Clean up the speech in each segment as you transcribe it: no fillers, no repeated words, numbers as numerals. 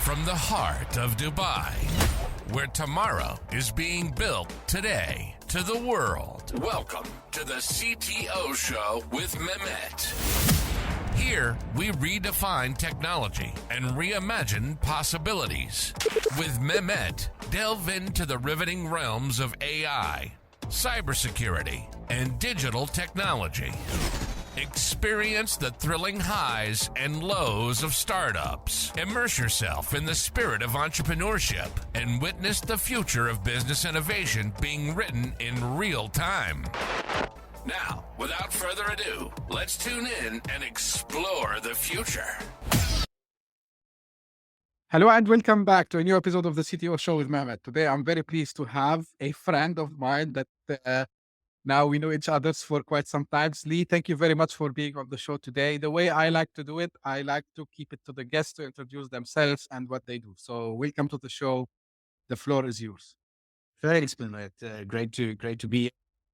From the heart of Dubai, where tomorrow is being built today, to the world. Welcome to the CTO Show with Mehmet. Here, we redefine technology and reimagine possibilities. With Mehmet, delve into the riveting realms of AI, cybersecurity, and digital technology. Experience the thrilling highs and lows of startups. Immerse yourself in the spirit of entrepreneurship and witness the future of business innovation being written in real time. Now, without further ado, let's tune in and explore the future. Hello and welcome back to a new episode of the CTO Show with Mehmet. Today, I'm very pleased to have a friend of mine that now we know each other for quite some time. Lee, thank you very much for being on the show today. The way I like to do it, I like to keep it to the guests to introduce themselves and what they do. So welcome to the show. The floor is yours. Thanks, Mehmet. Great to be here.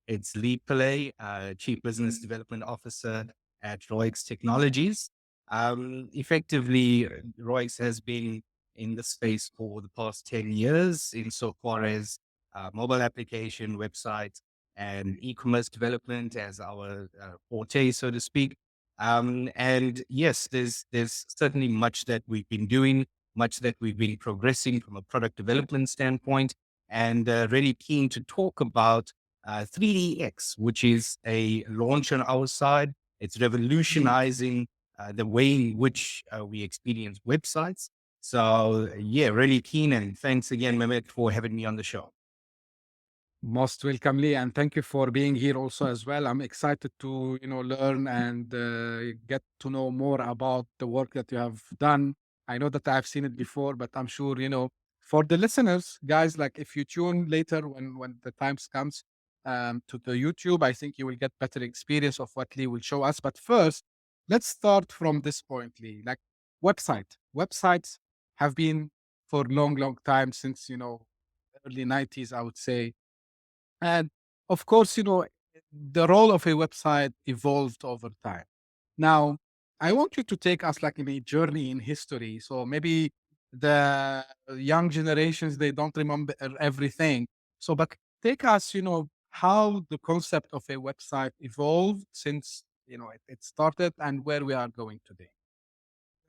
It's Lee Pillay, Chief Business Development Officer at Roix Technologies. Effectively, Roix has been in the space for the past 10 years insofar as mobile application, website, and e-commerce development as our forte, so to speak. And yes, there's certainly much that we've been doing, much that we've been progressing from a product development standpoint, and really keen to talk about 3DX, which is a launch on our side. It's revolutionizing the way in which we experience websites. So yeah, really keen, and thanks again, Mehmet, for having me on the show. Most welcome, Lee, and thank you for being here also as well. I'm excited to learn and get to know more about the work that you have done. I know that I've seen it before, but I'm sure for the listeners, guys, like if you tune later when the times comes to the YouTube, I think you will get better experience of what Lee will show us. But first, let's start from this point, Lee. Like websites have been for long time since early 90s, I would say. And of course, the role of a website evolved over time. Now, I want you to take us like in a journey in history. So maybe the young generations, they don't remember everything. So, but take us, how the concept of a website evolved since, it started and where we are going today.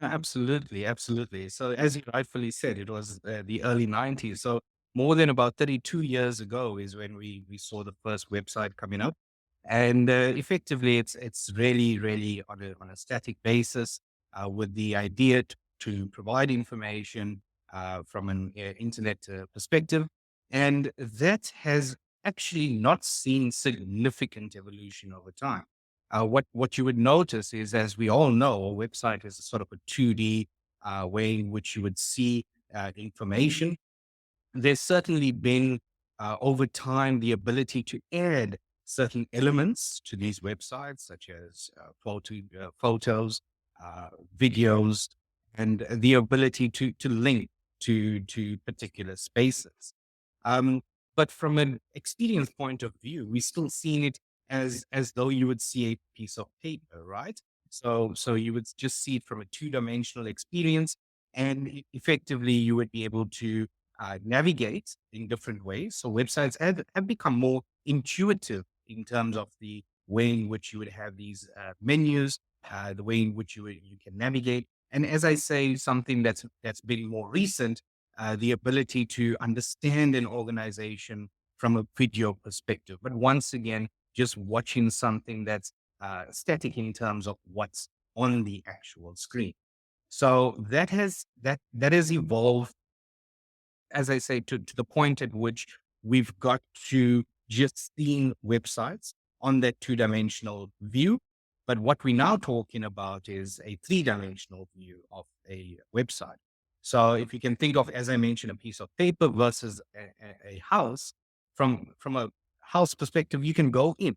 Absolutely. So as you rightfully said, it was the early 90s. So more than about 32 years ago is when we saw the first website coming up. And effectively, it's really on a static basis with the idea to provide information from an internet perspective. And that has actually not seen significant evolution over time. What you would notice is, as we all know, a website is a sort of a 2D way in which you would see information. There's certainly been over time the ability to add certain elements to these websites, such as photos, videos, and the ability to link to particular spaces. But from an experience point of view, we still seeing it as though you would see a piece of paper, right? So you would just see it from a two-dimensional experience, and effectively you would be able to navigate in different ways. So websites have become more intuitive in terms of the way in which you would have these menus, the way in which you can navigate. And as I say, something that's been more recent, the ability to understand an organization from a video perspective. But once again, just watching something that's static in terms of what's on the actual screen. So that has evolved, as I say, to the point at which we've got to just seeing websites on that two-dimensional view. But what we're now talking about is a three-dimensional view of a website. So if you can think of, as I mentioned, a piece of paper versus a house, from a house perspective, you can go in,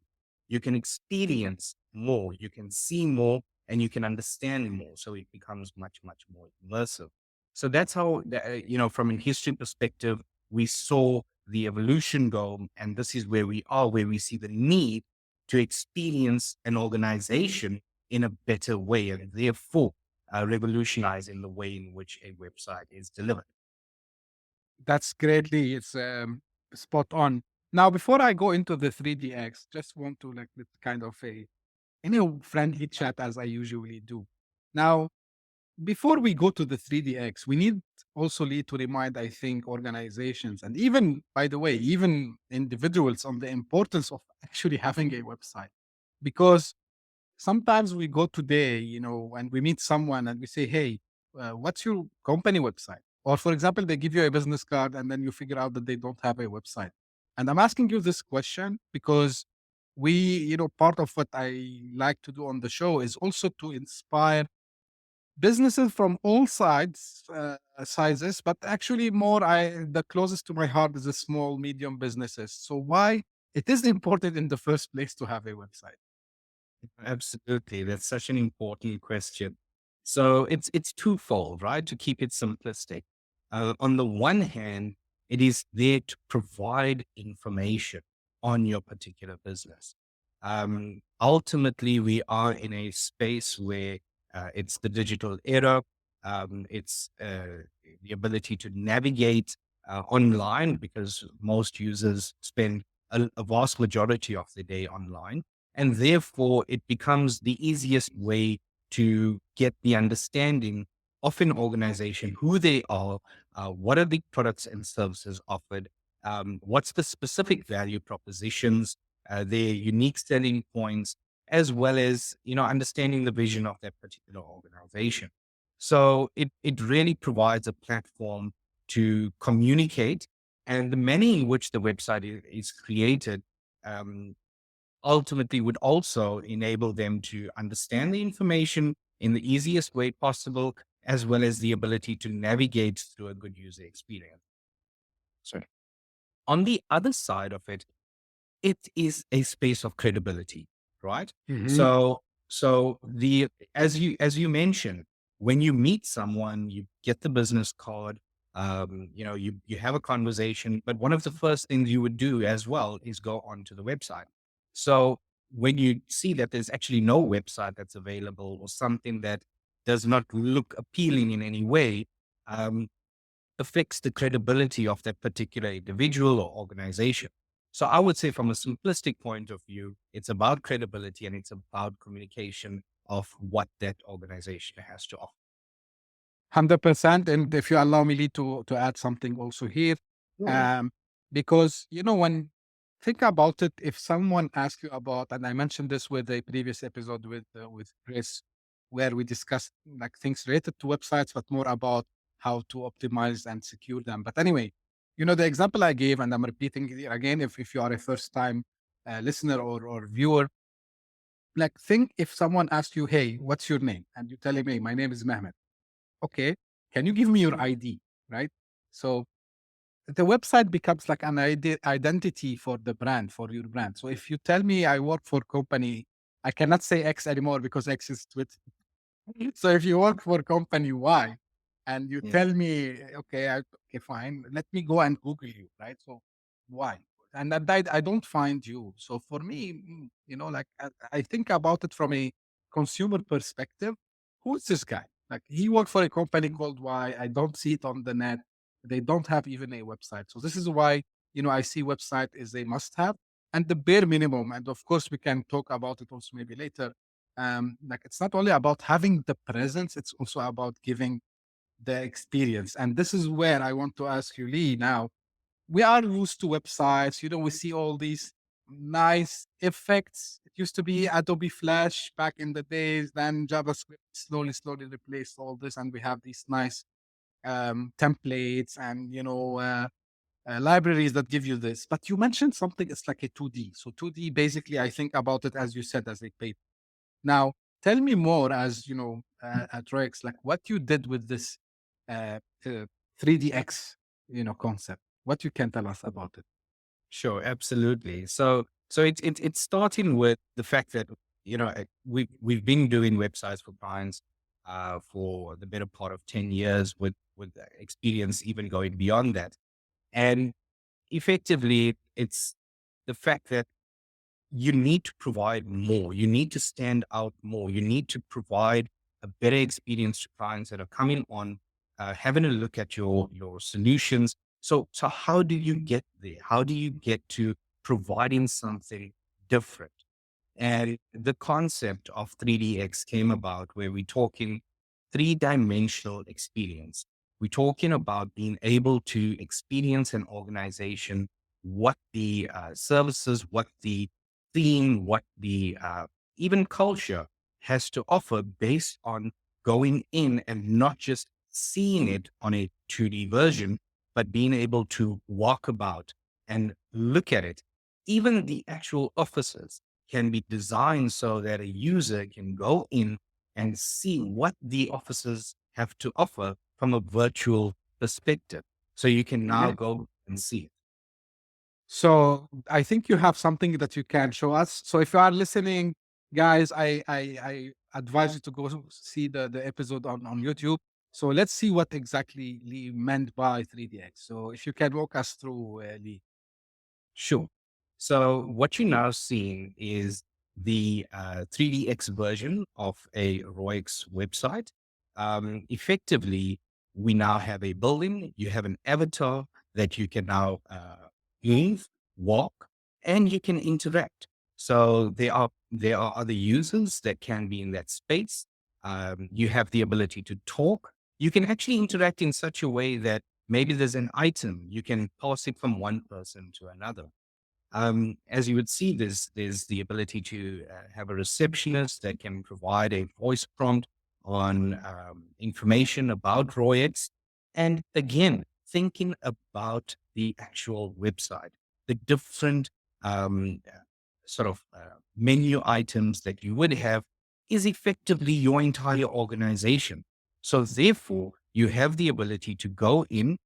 you can experience more, you can see more, and you can understand more. So it becomes much more immersive. So that's how, from a history perspective, we saw the evolution go. And this is where we are, where we see the need to experience an organization in a better way. And therefore, revolutionizing the way in which a website is delivered. That's greatly. It's spot on. Now, before I go into the 3DX, just want to like kind of a friendly chat as I usually do. Now, before we go to the 3DX, we need also Lee to remind, I think, organizations and even, by the way, even individuals on the importance of actually having a website. Because sometimes we go today, and we meet someone and we say, hey, what's your company website? Or for example, they give you a business card and then you figure out that they don't have a website. And I'm asking you this question because part of what I like to do on the show is also to inspire businesses from all sizes, but actually the closest to my heart is the small, medium businesses. So why it is important in the first place to have a website? Absolutely. That's such an important question. So it's twofold, right? To keep it simplistic. On the one hand, it is there to provide information on your particular business. Ultimately, we are in a space where it's the digital era. It's the ability to navigate online because most users spend a vast majority of the day online. And therefore, it becomes the easiest way to get the understanding of an organization, who they are, what are the products and services offered, what's the specific value propositions, their unique selling points, as well as, understanding the vision of that particular organization. So it really provides a platform to communicate, and the manner in which the website is created um, ultimately would also enable them to understand the information in the easiest way possible, as well as the ability to navigate through a good user experience. So on the other side of it, it is a space of credibility, right? Mhm. So the as you mentioned, when you meet someone, you get the business card, you have a conversation, but one of the first things you would do as well is go onto the website. So when you see that there's actually no website that's available or something that does not look appealing in any way, um, affects the credibility of that particular individual or organization. So I would say from a simplistic point of view, it's about credibility and it's about communication of what that organization has to offer. 100%. And if you allow me, Lee, to add something also here, Sure. um, because, when think about it, if someone asks you about, and I mentioned this with a previous episode with Chris, where we discussed like things related to websites, but more about how to optimize and secure them. But anyway, the example I gave, and I'm repeating it again, if you are a first time listener or viewer, like think if someone asks you, hey, what's your name? And you tell him, hey, my name is Mehmet. Okay, can you give me your ID? Right. So the website becomes like an identity for the brand, for your brand. So if you tell me I work for company, I cannot say X anymore because X is Twitter. So if you work for company Y and you Yeah. tell me, okay, fine, let me go and Google you, right? So why? And I don't find you. So for me, like I think about it from a consumer perspective. Who's this guy? Like he worked for a company called Y. I don't see it on the net. They don't have even a website. So this is why, I see website is a must have and the bare minimum. And of course, we can talk about it also maybe later, like it's not only about having the presence, it's also about giving the experience. And this is where I want to ask you, Lee. Now we are used to websites, we see all these nice effects. It used to be Adobe Flash back in the days, then JavaScript slowly replaced all this, and we have these nice templates and libraries that give you this. But you mentioned something, it's like a 2D. So 2D, basically I think about it, as you said, as a paper. Now, tell me more, as at Rex, like what you did with this uh, 3DX, concept. What you can tell us about it? Sure, absolutely. So it's starting with the fact that we've been doing websites for clients for the better part of 10 years, with experience even going beyond that, and effectively it's the fact that you need to provide more, you need to stand out more, you need to provide a better experience to clients that are coming on, having a look at your solutions. So how do you get there? How do you get to providing something different? And the concept of 3DX came about where we're talking three-dimensional experience. We're talking about being able to experience an organization, what the services, what the theme, what the even culture has to offer based on going in and not just seeing it on a 2D version, but being able to walk about and look at it. Even the actual offices can be designed so that a user can go in and see what the offices have to offer from a virtual perspective. So you can now go and see it. So I think you have something that you can show us. So if you are listening, guys, I advise you to go see the episode on YouTube. So let's see what exactly Lee meant by 3DX. So if you can walk us through, Lee. Sure. So what you're now seeing is the 3DX version of a ROIX website. Effectively, we now have a building. You have an avatar that you can now move, walk, and you can interact. So there are other users that can be in that space. You have the ability to talk. You can actually interact in such a way that maybe there's an item, you can pass it from one person to another. As you would see, there's the ability to have a receptionist that can provide a voice prompt on information about Royex. And again, thinking about the actual website, the different sort of menu items that you would have is effectively your entire organization. So therefore, you have the ability to go in,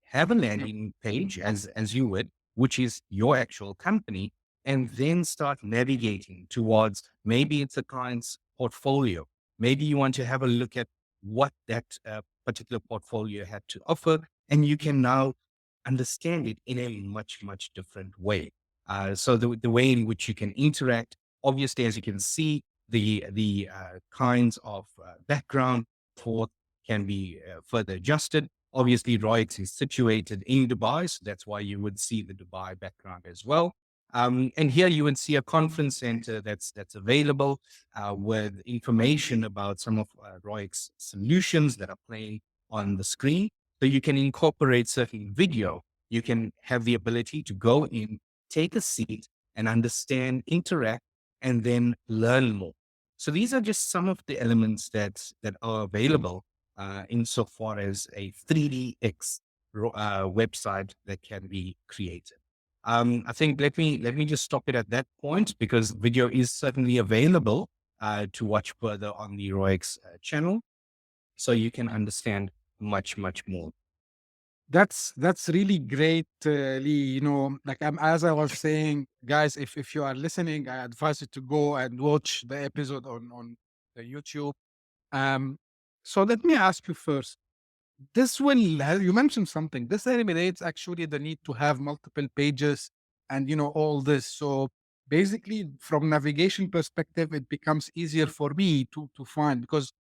have a landing page as you would, which is your actual company, and then start navigating towards maybe it's a client's portfolio. Maybe you want to have a look at what that particular portfolio had to offer, and you can now understand it in a much, much different way. So the way in which you can interact, obviously, as you can see, the kinds of background for can be further adjusted. Obviously, Roix is situated in Dubai, so that's why you would see the Dubai background as well. And here you would see a conference center that's available with information about some of Roix solutions that are playing on the screen. So you can incorporate certain video. You can have the ability to go in, take a seat, and understand, interact, and then learn more. So these are just some of the elements that are available insofar as a 3DX website that can be created. I think let me just stop it at that point because video is certainly available to watch further on the ROIX channel, so you can understand much more. That's really great, Lee. You know, like as I was saying, guys, if you are listening, I advise you to go and watch the episode on the YouTube. Um, so let me ask you first. This will, you mentioned something. This eliminates actually the need to have multiple pages and all this. So basically, from navigation perspective, it becomes easier for me to find because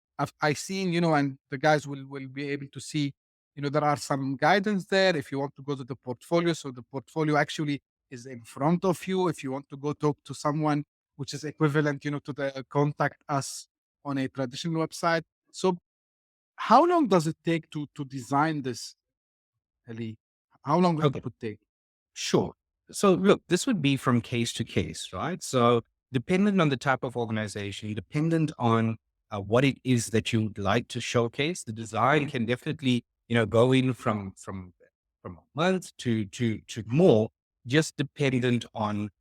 I seen and the guys will be able to see. There are some guidance there if you want to go to the portfolio. So the portfolio actually is in front of you. If you want to go talk to someone, which is equivalent, to the contact us on a traditional website. So how long does it take to design this, Ali? How long Okay. it would take? Sure. So look, this would be from case to case, right? So dependent on the type of organization, dependent on what it is that you'd like to showcase, the design can definitely, go in from a month to more, just dependent on,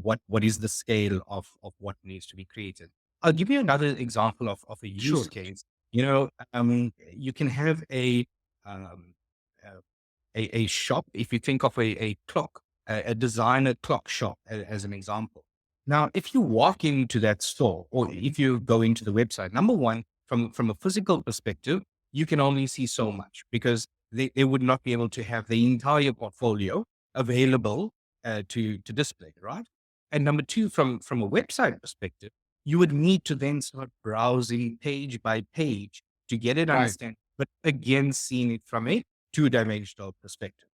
what is the scale of what needs to be created. I'll give you another example of a use Sure. case. You can have um, a shop, if you think of a clock, a designer clock shop as an example. Now, if you walk into that store or if you go into the website, number one, from a physical perspective, you can only see so much because they would not be able to have the entire portfolio available to display, right? And number two, from a website perspective, you would need to then start browsing page by page to get it Right. understand, but again, seeing it from a two-dimensional perspective.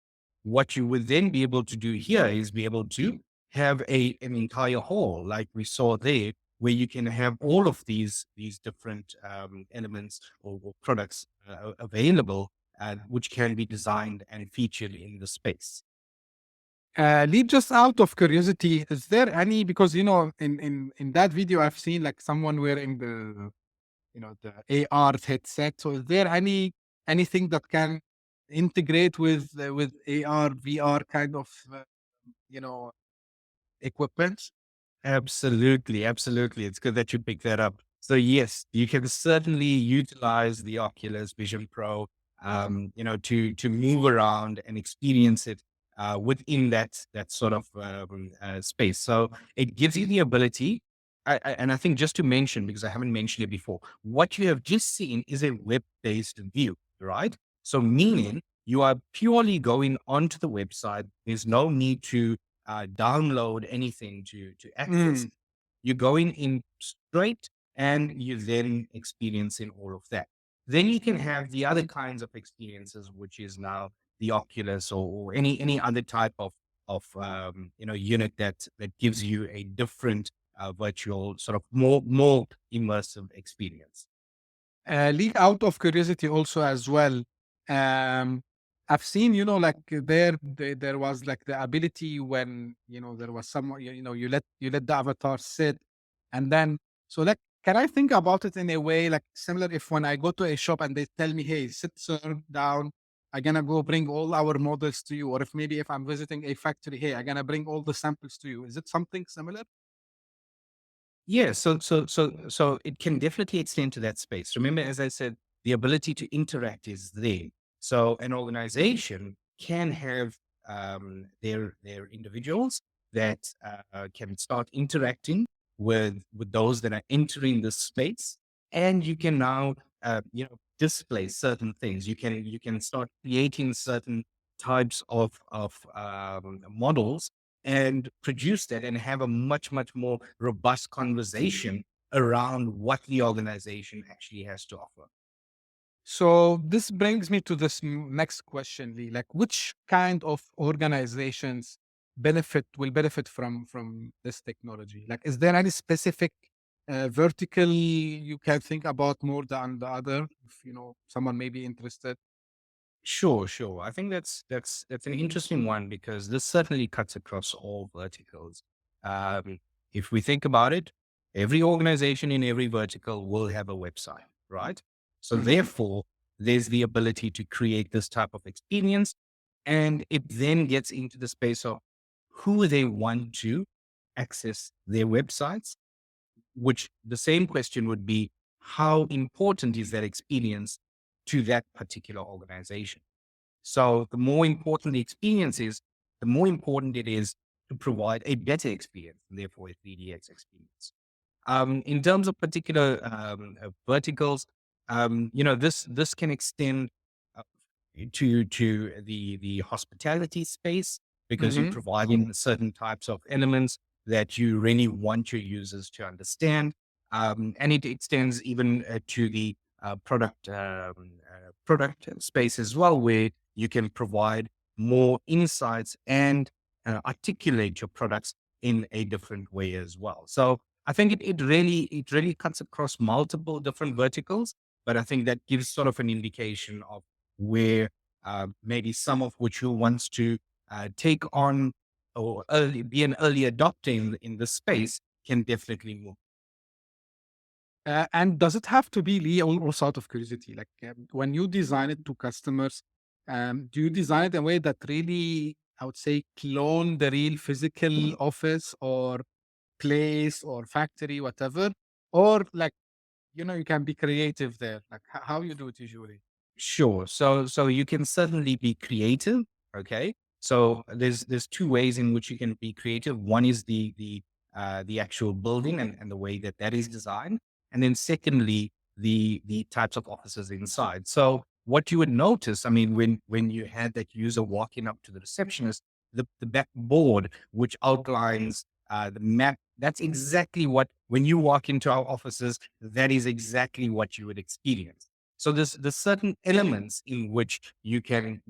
What you would then be able to do here is be able to have an entire hall like we saw there, where you can have all of these different elements or products available, which can be designed and featured in the space. Lee, just out of curiosity, is there any, because in that video I've seen like someone wearing the AR headset. So is there anything that can integrate with AR VR kind of you know equipment? Absolutely, absolutely. It's good that you picked that up. So yes, you can certainly utilize the Oculus Vision Pro, to move around and experience it within that sort of space. So it gives you the ability. And I think just to mention, because I haven't mentioned it before, what you have just seen is a web-based view, right? So meaning you are purely going onto the website. There's no need to download anything to access. Mm. You're going in straight and you're then experiencing all of that. Then you can have the other kinds of experiences, which is now the Oculus or any other type of unit that gives you a different virtual sort of more immersive experience. Lee, out of curiosity also as well, I've seen, like there was like the ability when, there was someone, you let the avatar sit and then, so like, can I think about it in a way like similar if when I go to a shop and they tell me, hey, sit sir down, I'm gonna go bring all our models to you. Or if maybe if I'm visiting a factory, hey, I'm gonna bring all the samples to you. Is it something similar? Yeah, so it can definitely extend to that space. Remember, as I said, the ability to interact is there. So an organization can have their individuals that can start interacting with those that are entering the space, and you can now display certain things. You can start creating certain types of models and produce that and have a much more robust conversation around what the organization actually has to offer. So this brings me to this next question, Lee. Like, which kind of organizations will benefit from this technology? Like, is there any specific vertical you can think about more than the other? If someone may be interested. Sure. I think that's an interesting one because this certainly cuts across all verticals. Um, if we think about it, every organization in every vertical will have a website, right? So Mhm. therefore, there's the ability to create this type of experience, and it then gets into the space of who they want to access their websites. Which the same question would be, how important is that experience to that particular organization? So the more important the experience is, the more important it is to provide a better experience, and therefore a 3DX experience. In terms of particular verticals, this can extend uh, to the hospitality space because you're Mhm. providing certain types of elements that you really want your users to understand, and it extends even to the product space as well, where you can provide more insights and articulate your products in a different way as well. So I think it really cuts across multiple different verticals, but I think that gives sort of an indication of where maybe some of which you wants to take on or be an early adopter in the space can definitely move. And does it have to be, Lee, also out of curiosity? Like when you design it to customers, do you design it in a way that really, I would say, clone the real physical office or place or factory, whatever? Or like, you can be creative there. Like how you do it usually? Sure. So you can certainly be creative. Okay. So there's two ways in which you can be creative. One is the actual building and the way that is designed, and then secondly the types of offices inside. So what you would notice, I mean, when you had that user walking up to the receptionist, the backboard which outlines the map That's exactly what, when you walk into our offices, that is exactly what you would experience. So there's certain elements in which you can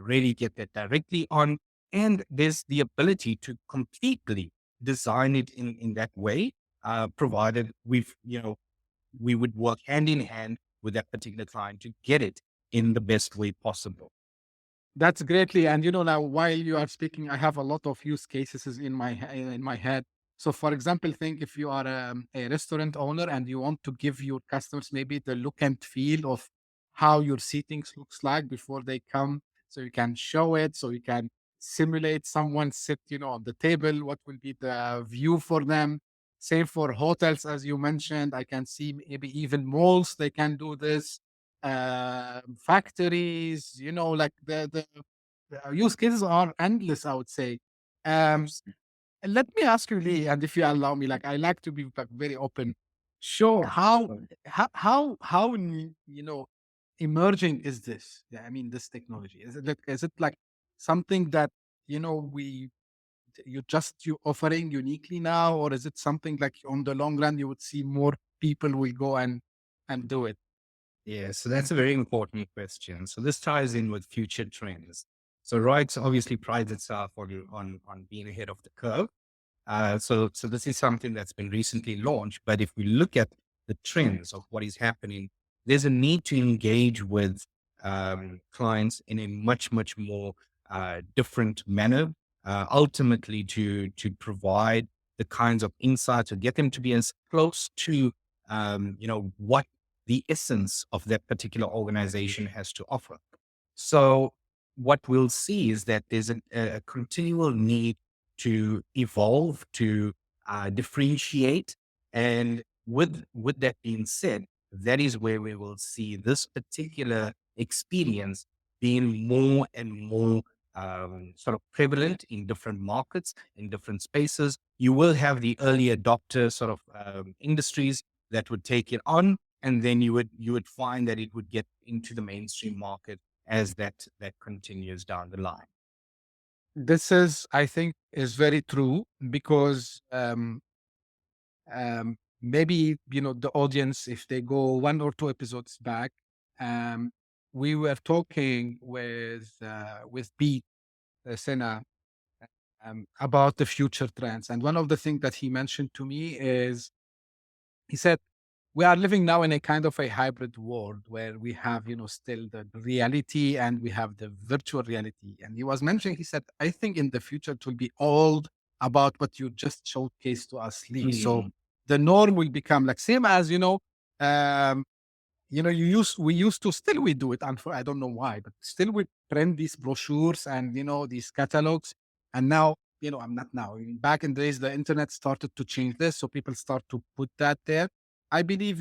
really get that directly on, and there's the ability to completely design it in that way, provided we would work hand in hand with that particular client to get it in the best way possible. That's greatly. And now while you are speaking, I have a lot of use cases in my head. So, for example, think if you are a restaurant owner and you want to give your customers maybe the look and feel of how your seatings looks like before they come, so you can show it, so you can simulate someone sit, on the table. What will be the view for them? Same for hotels, as you mentioned. I can see maybe even malls. They can do this factories, like the use cases are endless, I would say. Um, and let me ask you, Lee, and if you allow me, like I like to be like very open. Sure. How emerging is this? Yeah, I mean, this technology is it like something that we you offering uniquely now, or is it something like on the long run you would see more people will go and do it? Yeah, so that's a very important question. So this ties in with future trends. So Rights obviously prides itself on being ahead of the curve. So this is something that's been recently launched. But if we look at the trends of what is happening, there's a need to engage with clients in a much more different manner. Ultimately, to provide the kinds of insights, to get them to be as close to what the essence of that particular organization has to offer. So what we'll see is that there's a continual need to evolve, to differentiate. And with that being said, that is where we will see this particular experience being more and more sort of prevalent in different markets, in different spaces. You will have the early adopter sort of industries that would take it on, and then you would find that it would get into the mainstream market as that continues down the line. This is, I think, is very true because maybe the audience, if they go one or two episodes back, um, we were talking with Pete Sena about the future trends, and one of the things that he mentioned to me is he said we are living now in a kind of a hybrid world where we have, still the reality and we have the virtual reality. And he was mentioning, he said, I think in the future it will be all about what you just showcased to us, Lee. So Mhm. the norm will become like same as, um, we used to still we do it. And I don't know why, but still we print these brochures and these catalogs. And now, I'm not now. Back in the days, the internet started to change this, so people start to put that there. I believe,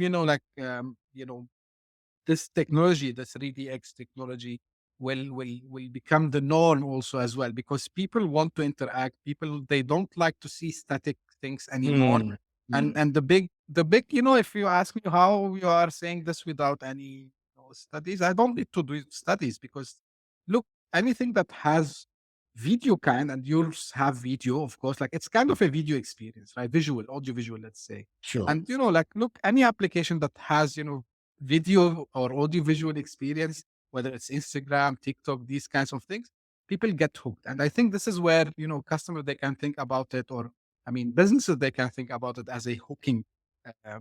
this technology, the 3DX technology, will become the norm also as well because people want to interact. People they don't like to see static things anymore. Mm, And the big, if you ask me how you are saying this without any studies, I don't need to do studies because look, anything that has video kind and yours have video, of course, like it's kind of a video experience, right? Visual, audio visual, let's say. sure. And like look, any application that has, video or audio visual experience, whether it's Instagram, TikTok, these kinds of things, people get hooked. And I think this is where, customers, they can think about it, or I mean, businesses, they can think about it as a hooking uh,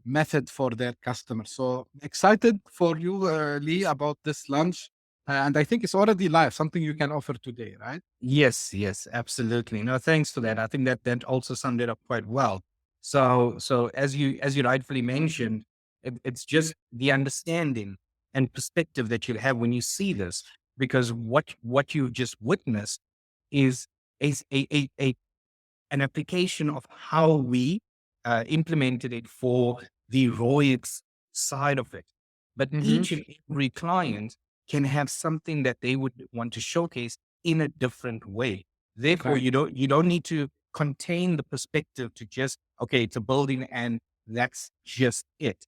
method for their customers. So excited for you, Lee, about this launch. And I think it's already live, something you can offer today, right? Yes, absolutely. No, thanks for that. I think that also summed it up quite well. So as you rightfully mentioned, it's just the understanding and perspective that you'll have when you see this, because what you've just witnessed is a an application of how we implemented it for the ROIX side of it. But Mm-hmm. each and every client can have something that they would want to showcase in a different way. Therefore, Right. you don't need to contain the perspective to just, okay, it's a building and that's just it.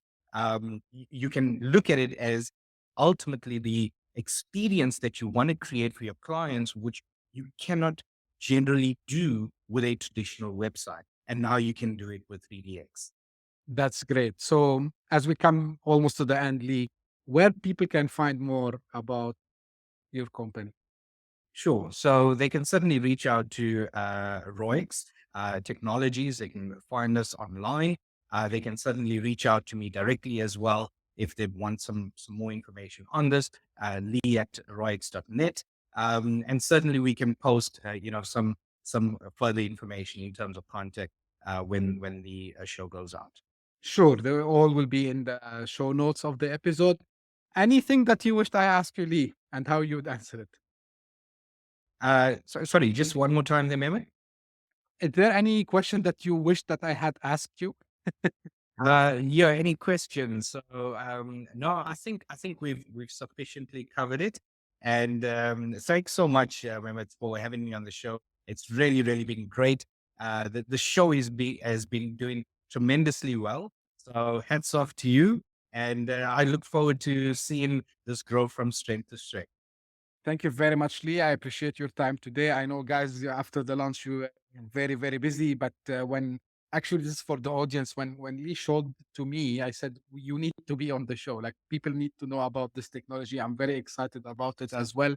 You can look at it as ultimately the experience that you want to create for your clients, which you cannot generally do with a traditional website. And now you can do it with 3DX. That's great. So as we come almost to the end, Lee, where people can find more about your company? Sure. So they can certainly reach out to Roix Technologies. They can find us online. They can certainly reach out to me directly as well if they want some more information on this. Lee@roix.net. And certainly we can post some further information in terms of contact when the show goes out. Sure, they all will be in the show notes of the episode. Anything that you wished I asked you, Lee, and how you would answer it? Sorry, just one more time there, Mehmet. Is there any question that you wish that I had asked you? Yeah, any questions? So no, I think we've sufficiently covered it. And thanks so much, Mehmet, for having me on the show. It's really, really been great. The show has been doing tremendously well. So hats off to you. And I look forward to seeing this grow from strength to strength. Thank you very much, Lee. I appreciate your time today. I know, guys, after the lunch, you were very, very busy. But when actually, this is for the audience. When Lee showed to me, I said, you need to be on the show. Like, people need to know about this technology. I'm very excited about it as well.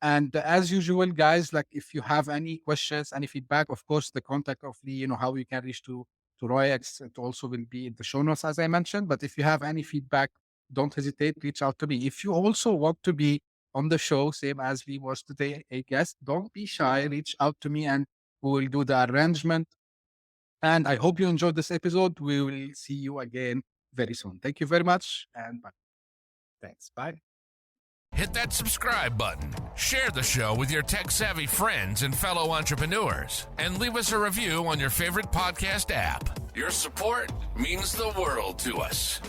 And as usual, guys, like if you have any questions, any feedback, of course, the contact of Lee, how you can reach to Royex, it also will be in the show notes, as I mentioned. But if you have any feedback, don't hesitate, reach out to me. If you also want to be on the show, same as Lee was today, a guest, don't be shy, reach out to me and we will do the arrangement. And I hope you enjoyed this episode. We will see you again very soon. Thank you very much and bye. Thanks. Bye. Hit that subscribe button, share the show with your tech-savvy friends and fellow entrepreneurs, and leave us a review on your favorite podcast app. Your support means the world to us.